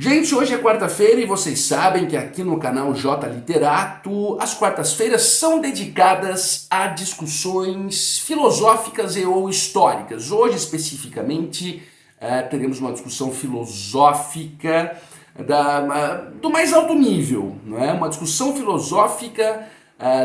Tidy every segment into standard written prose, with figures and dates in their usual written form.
Gente, hoje é quarta-feira e vocês sabem que aqui no canal J Literato, as quartas-feiras são dedicadas a discussões filosóficas e ou históricas. Hoje, especificamente, teremos uma discussão filosófica do mais alto nível, não é? Uma discussão filosófica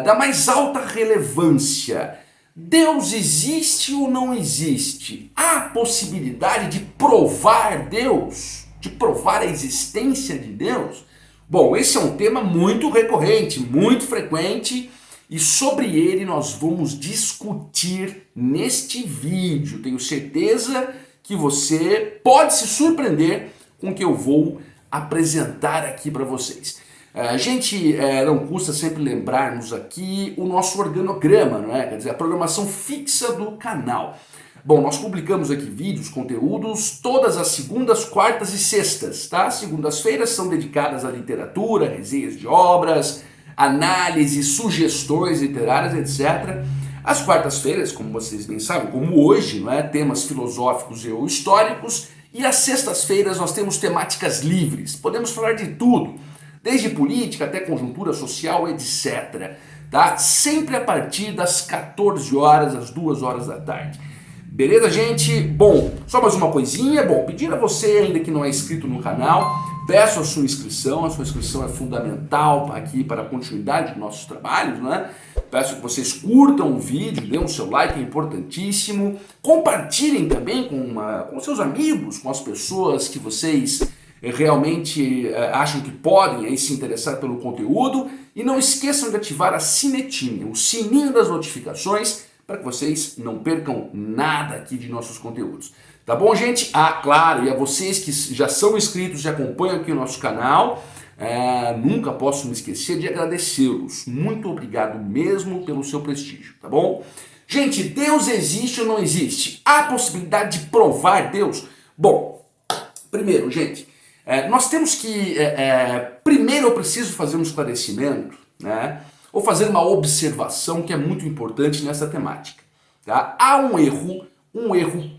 da mais alta relevância. Deus existe ou não existe? Há possibilidade de provar Deus? De provar a existência de Deus? Bom, esse é um tema muito recorrente, muito frequente, e sobre ele nós vamos discutir neste vídeo. Tenho certeza que você pode se surpreender com o que eu vou apresentar aqui para vocês. Gente, não custa sempre lembrarmos aqui o nosso organograma, não é? Quer dizer, a programação fixa do canal. Bom, nós publicamos aqui vídeos, conteúdos, todas as segundas, quartas e sextas, tá? Segundas-feiras são dedicadas à literatura, resenhas de obras, análises, sugestões literárias, etc. As quartas-feiras, como vocês bem sabem, como hoje, não é? Temas filosóficos e ou históricos. E às sextas-feiras nós temos temáticas livres. Podemos falar de tudo, desde política até conjuntura social, etc. Tá? Sempre a partir das 14 horas, às 2 horas da tarde. Beleza, gente? Bom, só mais uma coisinha. Bom, pedir a você ainda que não é inscrito no canal, peço a sua inscrição é fundamental aqui para a continuidade dos nossos trabalhos, né? Peço que vocês curtam o vídeo, dêem o seu like, é importantíssimo. Compartilhem também com seus amigos, com as pessoas que vocês realmente acham que podem aí se interessar pelo conteúdo. E não esqueçam de ativar a sinetinha, o sininho das notificações, para que vocês não percam nada aqui de nossos conteúdos. Tá bom, gente? Claro, e a vocês que já são inscritos e acompanham aqui o nosso canal, nunca posso me esquecer de agradecê-los. Muito obrigado mesmo pelo seu prestígio, tá bom? Gente, Deus existe ou não existe? Há possibilidade de provar Deus? Bom, primeiro, gente, nós temos que... primeiro eu preciso fazer um esclarecimento, né? Ou fazer uma observação que é muito importante nessa temática. Tá? Há um erro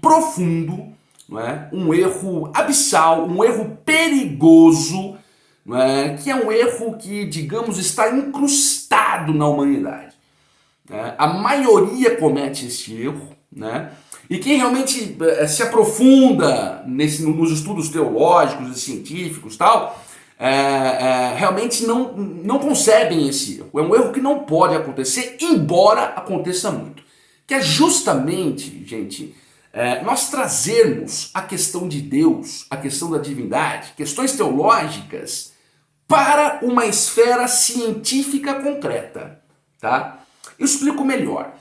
profundo, não é? Um erro abissal, um erro perigoso, não é? Que é um erro que, digamos, está incrustado na humanidade. Né? A maioria comete esse erro, né? E quem realmente se aprofunda nos estudos teológicos e científicos tal, realmente não concebem esse erro. É um erro que não pode acontecer, embora aconteça muito. Que é justamente, gente, nós trazermos a questão de Deus, a questão da divindade, questões teológicas, para uma esfera científica concreta. Tá? Eu explico melhor.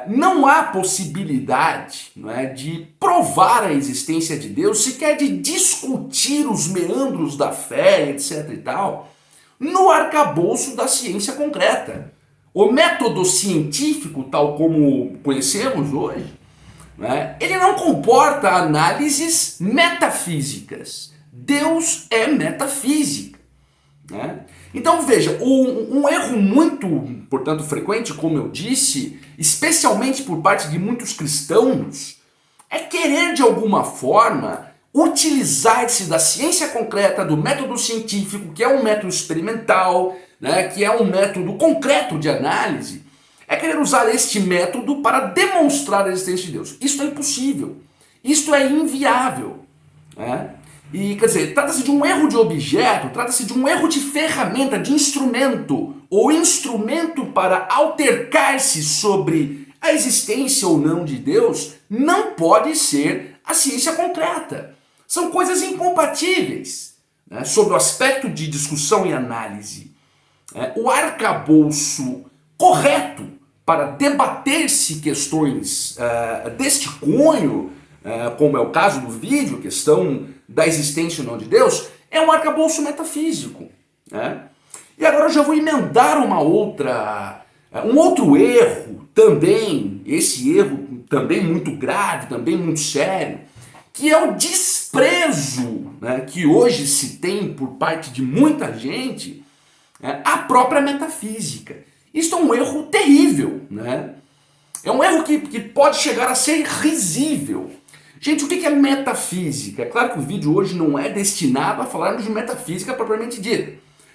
Não há possibilidade, não é, de provar a existência de Deus, sequer de discutir os meandros da fé, etc. e tal, no arcabouço da ciência concreta. O método científico, tal como conhecemos hoje, né, ele não comporta análises metafísicas. Deus é metafísica. Né? Então veja, um erro muito, portanto, frequente, como eu disse, especialmente por parte de muitos cristãos, é querer de alguma forma utilizar-se da ciência concreta, do método científico, que é um método experimental, né, que é um método concreto de análise, é querer usar este método para demonstrar a existência de Deus. Isso é impossível, isso é inviável, né? E, quer dizer, trata-se de um erro de objeto, trata-se de um erro de ferramenta, de instrumento, ou instrumento para altercar-se sobre a existência ou não de Deus, não pode ser a ciência concreta. São coisas incompatíveis, né, sob o aspecto de discussão e análise. O arcabouço correto para debater-se questões deste cunho, como é o caso do vídeo, questão da existência ou não de Deus, é um arcabouço metafísico. Né? E agora eu já vou emendar um outro erro também, esse erro também muito grave, também muito sério, que é o desprezo, né, que hoje se tem por parte de muita gente, à própria metafísica. Isso é um erro terrível, né? É um erro que pode chegar a ser risível. Gente, o que é metafísica? É claro que o vídeo hoje não é destinado a falarmos de metafísica propriamente dita,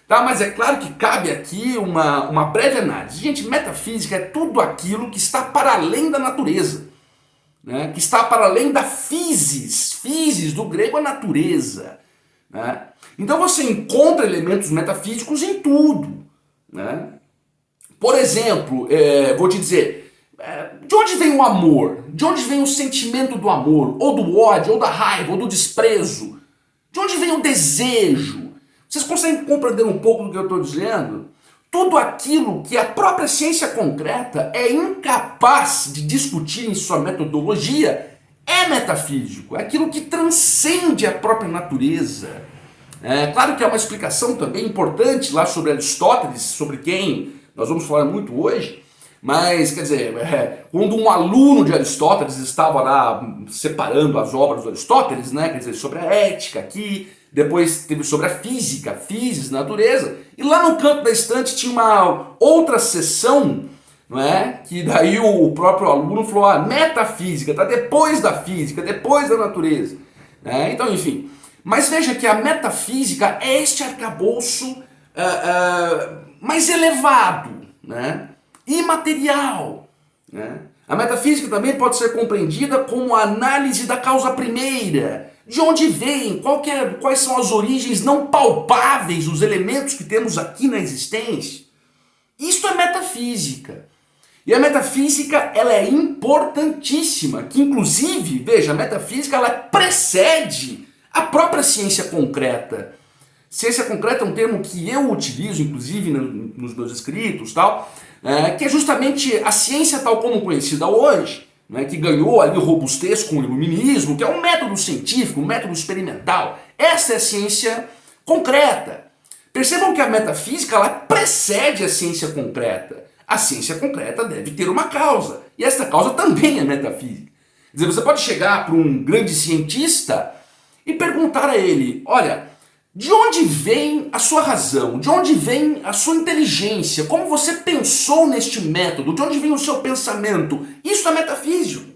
tá? Mas é claro que cabe aqui uma breve análise. Gente, metafísica é tudo aquilo que está para além da natureza, né? Que está para além da physis do grego a natureza, né? Então você encontra elementos metafísicos em tudo, né? Por exemplo, vou te dizer, de onde vem o amor? De onde vem o sentimento do amor? Ou do ódio, ou da raiva, ou do desprezo? De onde vem o desejo? Vocês conseguem compreender um pouco do que eu estou dizendo? Tudo aquilo que a própria ciência concreta é incapaz de discutir em sua metodologia é metafísico. É aquilo que transcende a própria natureza. É claro que há uma explicação também importante lá sobre Aristóteles, sobre quem nós vamos falar muito hoje, mas, quer dizer, quando um aluno de Aristóteles estava lá separando as obras do Aristóteles, né, quer dizer, sobre a ética aqui, depois teve sobre a física, physis, natureza, e lá no canto da estante tinha uma outra seção, não é, que daí o próprio aluno falou, metafísica, está depois da física, depois da natureza. Então, enfim, mas veja que a metafísica é este arcabouço mais elevado, né? Imaterial. Né? A metafísica também pode ser compreendida como a análise da causa primeira, de onde vem, quais são as origens não palpáveis dos elementos que temos aqui na existência. Isso é metafísica. E a metafísica ela é importantíssima, que inclusive, veja, a metafísica ela precede a própria ciência concreta. Ciência concreta é um termo que eu utilizo, inclusive, nos meus escritos, tal, que é justamente a ciência tal como conhecida hoje, né, que ganhou ali robustez com o iluminismo, que é um método científico, um método experimental. Essa é a ciência concreta. Percebam que a metafísica ela precede a ciência concreta. A ciência concreta deve ter uma causa, e essa causa também é metafísica. Quer dizer, você pode chegar para um grande cientista e perguntar a ele, olha, de onde vem a sua razão? De onde vem a sua inteligência? Como você pensou neste método? De onde vem o seu pensamento? Isso é metafísico.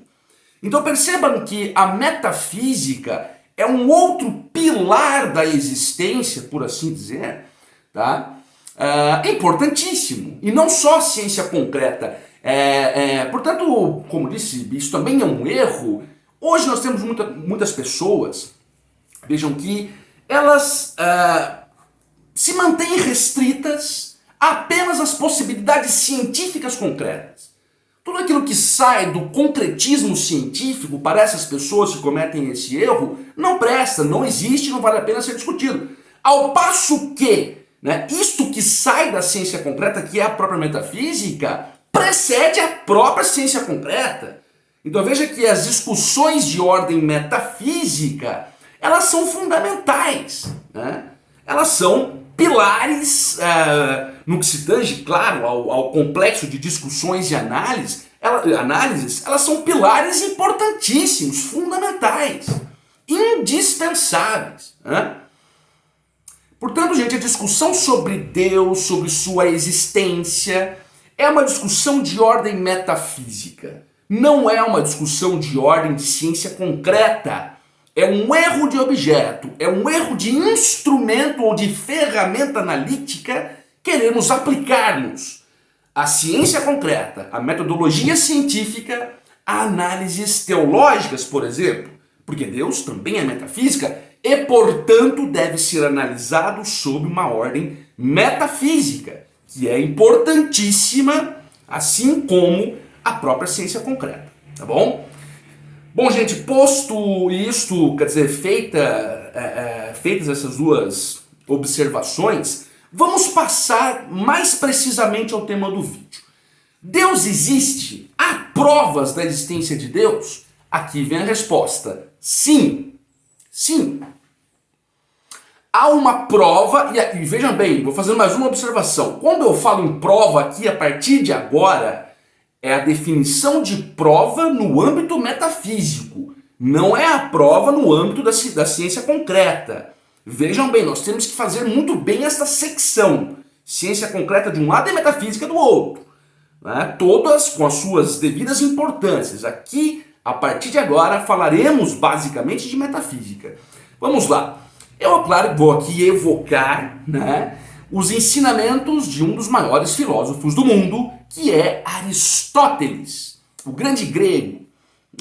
Então percebam que a metafísica é um outro pilar da existência, por assim dizer, tá? Importantíssimo. E não só a ciência concreta. Portanto, como disse, isso também é um erro. Hoje nós temos muitas pessoas, vejam que elas se mantêm restritas apenas às possibilidades científicas concretas. Tudo aquilo que sai do concretismo científico para essas pessoas que cometem esse erro não presta, não existe, não vale a pena ser discutido. Ao passo que, né, isto que sai da ciência concreta, que é a própria metafísica, precede a própria ciência concreta. Então veja que as discussões de ordem metafísica elas são fundamentais, né? Elas são pilares no que se tange, claro, ao complexo de discussões e análises, elas são pilares importantíssimos, fundamentais, indispensáveis. Né? Portanto, gente, a discussão sobre Deus, sobre sua existência, é uma discussão de ordem metafísica, não é uma discussão de ordem de ciência concreta. É um erro de objeto, é um erro de instrumento ou de ferramenta analítica queremos aplicarmos a ciência concreta, a metodologia científica, a análises teológicas, por exemplo, porque Deus também é metafísica e, portanto, deve ser analisado sob uma ordem metafísica, que é importantíssima, assim como a própria ciência concreta, tá bom? Bom, gente, posto isto, quer dizer, feitas essas duas observações, vamos passar mais precisamente ao tema do vídeo. Deus existe? Há provas da existência de Deus? Aqui vem a resposta. Sim. Sim. Há uma prova, e vejam bem, vou fazer mais uma observação. Quando eu falo em prova aqui, a partir de agora, é a definição de prova no âmbito metafísico, não é a prova no âmbito da ciência concreta. Vejam bem, nós temos que fazer muito bem esta secção. Ciência concreta de um lado e metafísica do outro. Né? Todas com as suas devidas importâncias. Aqui A partir de agora falaremos basicamente de metafísica. Vamos lá. Eu, claro, vou aqui evocar, né, os ensinamentos de um dos maiores filósofos do mundo, que é Aristóteles, o grande grego,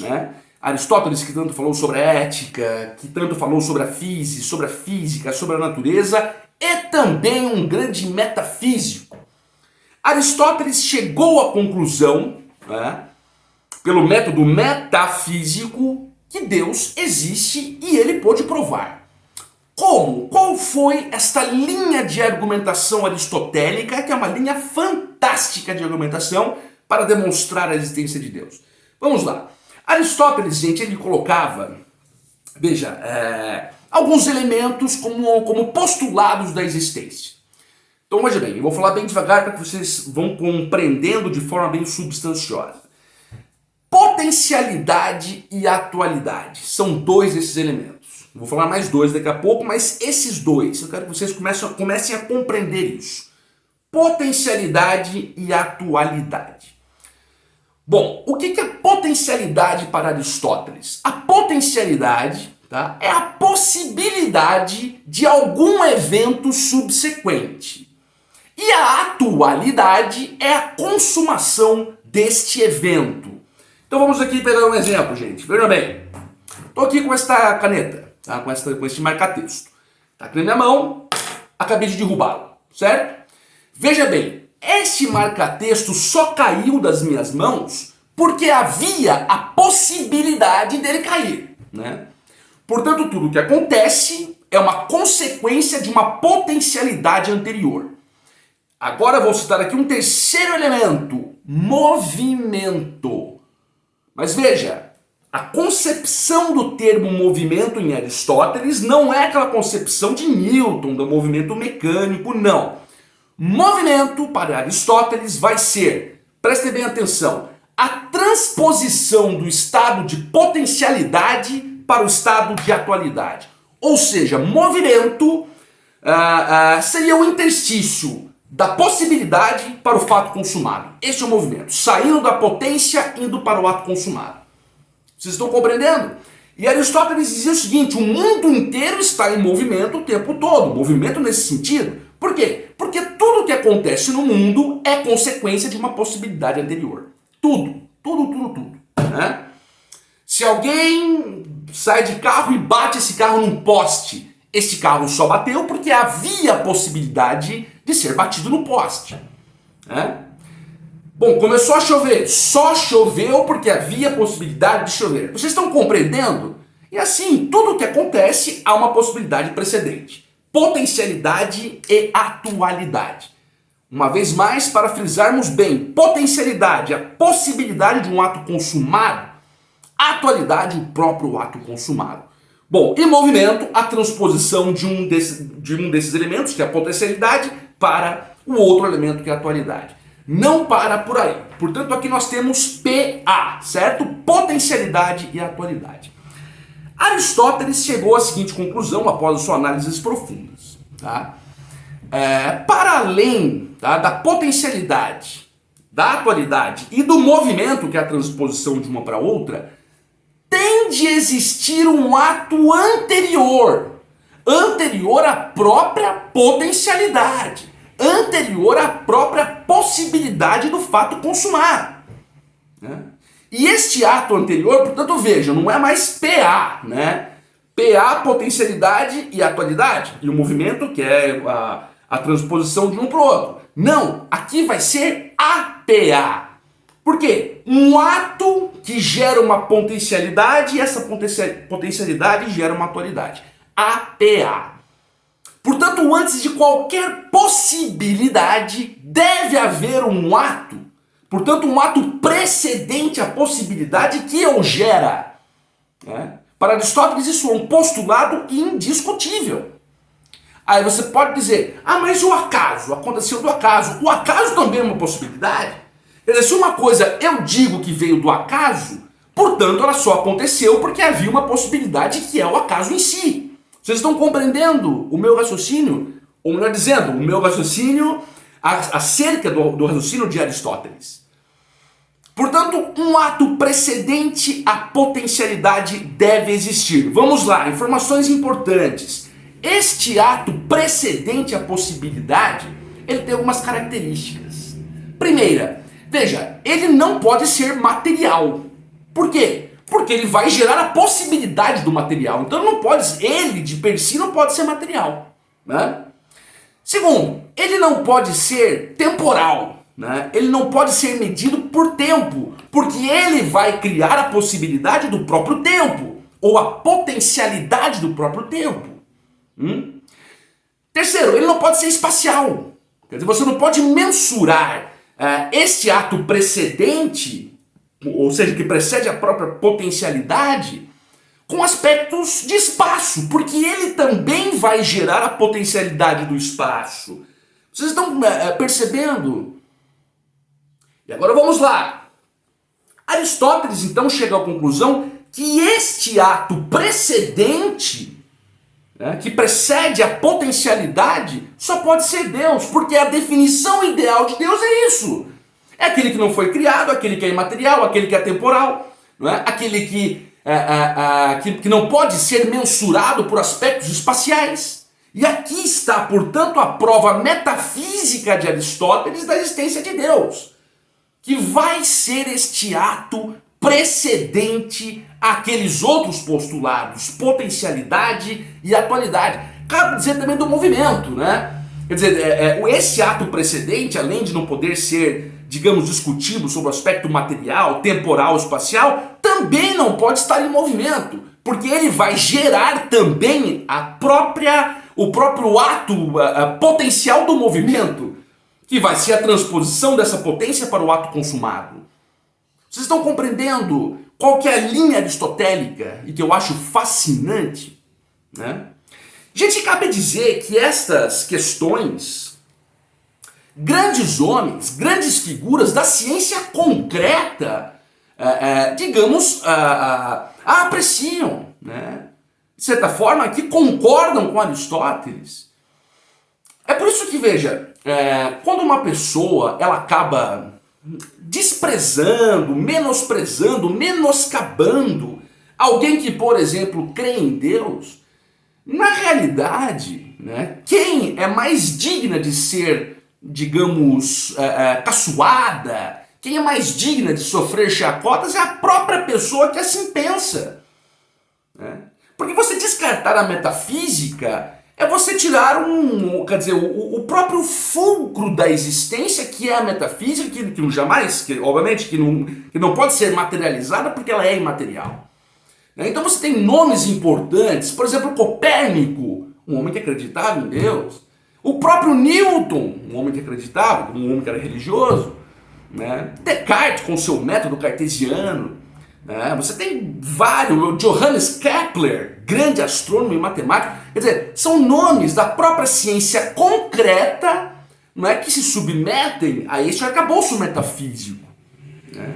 né? Aristóteles, que tanto falou sobre a ética, que tanto falou sobre a física, sobre a natureza, é também um grande metafísico. Aristóteles chegou à conclusão, né, pelo método metafísico, que Deus existe e ele pôde provar. Como? Qual foi esta linha de argumentação aristotélica, que é uma linha fantástica de argumentação para demonstrar a existência de Deus? Vamos lá. Aristóteles, gente, ele colocava, veja, alguns elementos como postulados da existência. Então, veja bem, eu vou falar bem devagar para que vocês vão compreendendo de forma bem substanciosa. Potencialidade e atualidade são dois desses elementos. Eu vou falar mais dois daqui a pouco, mas esses dois, eu quero que vocês comecem a compreender isso. Potencialidade e atualidade. Bom, o que é potencialidade para Aristóteles? A potencialidade, tá, é a possibilidade de algum evento subsequente. E a atualidade é a consumação deste evento. Então vamos aqui pegar um exemplo, gente. Veja bem, estou aqui com esta caneta, tá, com este marca-texto. Está aqui na minha mão, acabei de derrubá-lo, certo? Veja bem, este marca-texto só caiu das minhas mãos porque havia a possibilidade dele cair, né? Portanto, tudo o que acontece é uma consequência de uma potencialidade anterior. Agora eu vou citar aqui um terceiro elemento, movimento. Mas veja, a concepção do termo movimento em Aristóteles não é aquela concepção de Newton, do movimento mecânico, não. Movimento, para Aristóteles, vai ser, prestem bem atenção, a transposição do estado de potencialidade para o estado de atualidade. Ou seja, movimento seria o interstício da possibilidade para o fato consumado. Este é o movimento, saindo da potência, indo para o ato consumado. Vocês estão compreendendo? E Aristóteles dizia o seguinte, o mundo inteiro está em movimento o tempo todo, movimento nesse sentido. Por quê? Porque tudo que acontece no mundo é consequência de uma possibilidade anterior. Tudo, né? Se alguém sai de carro e bate esse carro num poste, esse carro só bateu porque havia a possibilidade de ser batido no poste, né? Bom, começou a chover, só choveu porque havia a possibilidade de chover. Vocês estão compreendendo? E assim, tudo que acontece há uma possibilidade precedente. Potencialidade e atualidade. Uma vez mais, para frisarmos bem, potencialidade, a possibilidade de um ato consumado, atualidade, o próprio ato consumado. Bom, e movimento, a transposição de um desses elementos, que é a potencialidade, para o outro elemento, que é a atualidade. Não para por aí. Portanto, aqui nós temos PA, certo? Potencialidade e atualidade. Aristóteles chegou à seguinte conclusão após suas análises profundas. Tá? Para além, tá, da potencialidade, da atualidade e do movimento, que é a transposição de uma para outra, tem de existir um ato anterior à própria potencialidade, anterior à própria possibilidade do fato consumado, né? E este ato anterior, portanto, veja, não é mais PA, né? PA, potencialidade e atualidade, e o movimento, que é a transposição de um para o outro. Não, aqui vai ser APA. Por quê? Um ato que gera uma potencialidade e essa potencialidade gera uma atualidade. APA. Portanto, antes de qualquer possibilidade, deve haver um ato. Portanto, um ato precedente à possibilidade que o gera. Né? Para Aristóteles, isso é um postulado indiscutível. Aí você pode dizer, mas o acaso? Aconteceu do acaso. O acaso também é uma possibilidade? Quer dizer, se uma coisa eu digo que veio do acaso, portanto ela só aconteceu porque havia uma possibilidade que é o acaso em si. Vocês estão compreendendo o meu raciocínio? Ou melhor dizendo, o meu raciocínio acerca do raciocínio de Aristóteles. Portanto, um ato precedente à potencialidade deve existir. Vamos lá, informações importantes. Este ato precedente à possibilidade, ele tem algumas características. Primeira, veja, ele não pode ser material. Por quê? Porque ele vai gerar a possibilidade do material. Então não pode, ele de per si não pode ser material, né? Segundo, ele não pode ser temporal, né? Ele não pode ser medido por tempo, porque ele vai criar a possibilidade do próprio tempo, ou a potencialidade do próprio tempo. Terceiro, ele não pode ser espacial. Quer dizer, você não pode mensurar este ato precedente, ou seja, que precede a própria potencialidade, com aspectos de espaço, porque ele também vai gerar a potencialidade do espaço. Vocês estão percebendo? E agora vamos lá. Aristóteles então chega à conclusão que este ato precedente, né, que precede a potencialidade, só pode ser Deus, porque a definição ideal de Deus é isso. É aquele que não foi criado, aquele que é imaterial, aquele que é temporal, não é? Aquele que não pode ser mensurado por aspectos espaciais. E aqui está, portanto, a prova metafísica de Aristóteles da existência de Deus, que vai ser este ato precedente àqueles outros postulados, potencialidade e atualidade. Cabe dizer também do movimento, né? Quer dizer, esse ato precedente, além de não poder ser, digamos, discutido sobre o aspecto material, temporal, espacial, também não pode estar em movimento, porque ele vai gerar também o próprio ato potencial do movimento, que vai ser a transposição dessa potência para o ato consumado. Vocês estão compreendendo qual que é a linha aristotélica e que eu acho fascinante, né? Gente, cabe dizer que estas questões, grandes homens, grandes figuras da ciência concreta, digamos, a apreciam, né? De certa forma, que concordam com Aristóteles. É por isso que, veja, quando uma pessoa ela acaba desprezando, menosprezando, menoscabando alguém que, por exemplo, crê em Deus, na realidade, né, quem é mais digna de ser, digamos, caçoada, quem é mais digna de sofrer chacotas é a própria pessoa que assim pensa, né? Porque você descartar a metafísica é você tirar o próprio fulcro da existência, que é a metafísica, que jamais, obviamente, que não pode ser materializada porque ela é imaterial. Então você tem nomes importantes, por exemplo, Copérnico, um homem que acreditava em Deus, o próprio Newton, um homem que acreditava, um homem que era religioso, né? Descartes com seu método cartesiano, né? Você tem vários, Johannes Kepler, grande astrônomo e matemático, quer dizer, são nomes da própria ciência concreta, não é, que se submetem a este arcabouço metafísico, né?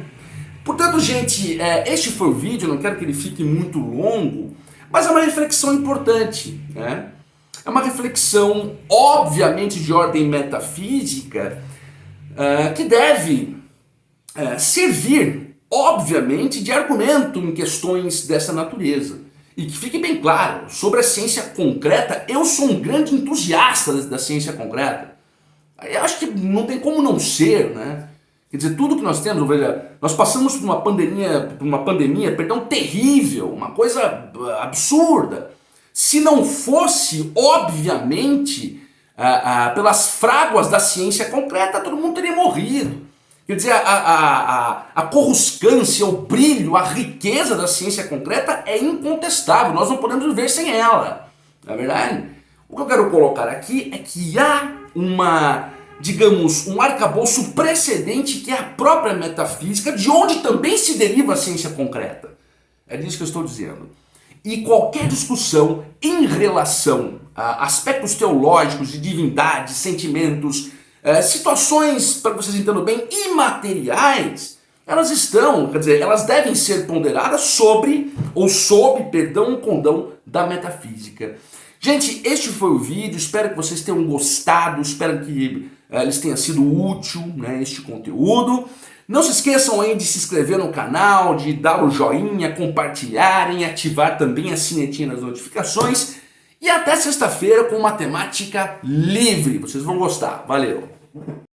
Portanto, gente, este foi o vídeo, eu não quero que ele fique muito longo, mas é uma reflexão importante, né? É uma reflexão, obviamente, de ordem metafísica, que deve servir, obviamente, de argumento em questões dessa natureza. E que fique bem claro, sobre a ciência concreta, eu sou um grande entusiasta da ciência concreta. Eu acho que não tem como não ser, né? Quer dizer, tudo que nós temos, veja, nós passamos por uma pandemia, terrível, uma coisa absurda. Se não fosse, obviamente, pelas fráguas da ciência concreta, todo mundo teria morrido. Quer dizer, a coruscância, o brilho, a riqueza da ciência concreta é incontestável, nós não podemos viver sem ela, não é verdade? O que eu quero colocar aqui é que há digamos, um arcabouço precedente que é a própria metafísica, de onde também se deriva a ciência concreta. É disso que eu estou dizendo. E qualquer discussão em relação a aspectos teológicos, de divindade, sentimentos, situações, para que vocês entendam bem, imateriais, elas estão, quer dizer, elas devem ser ponderadas sobre, ou sob, perdão, o condão da metafísica. Gente, este foi o vídeo, espero que vocês tenham gostado, espero que eles tenha sido útil, né, este conteúdo. Não se esqueçam aí de se inscrever no canal, de dar o joinha, compartilharem, ativar também a sinetinha das notificações. E até sexta-feira com matemática livre. Vocês vão gostar. Valeu!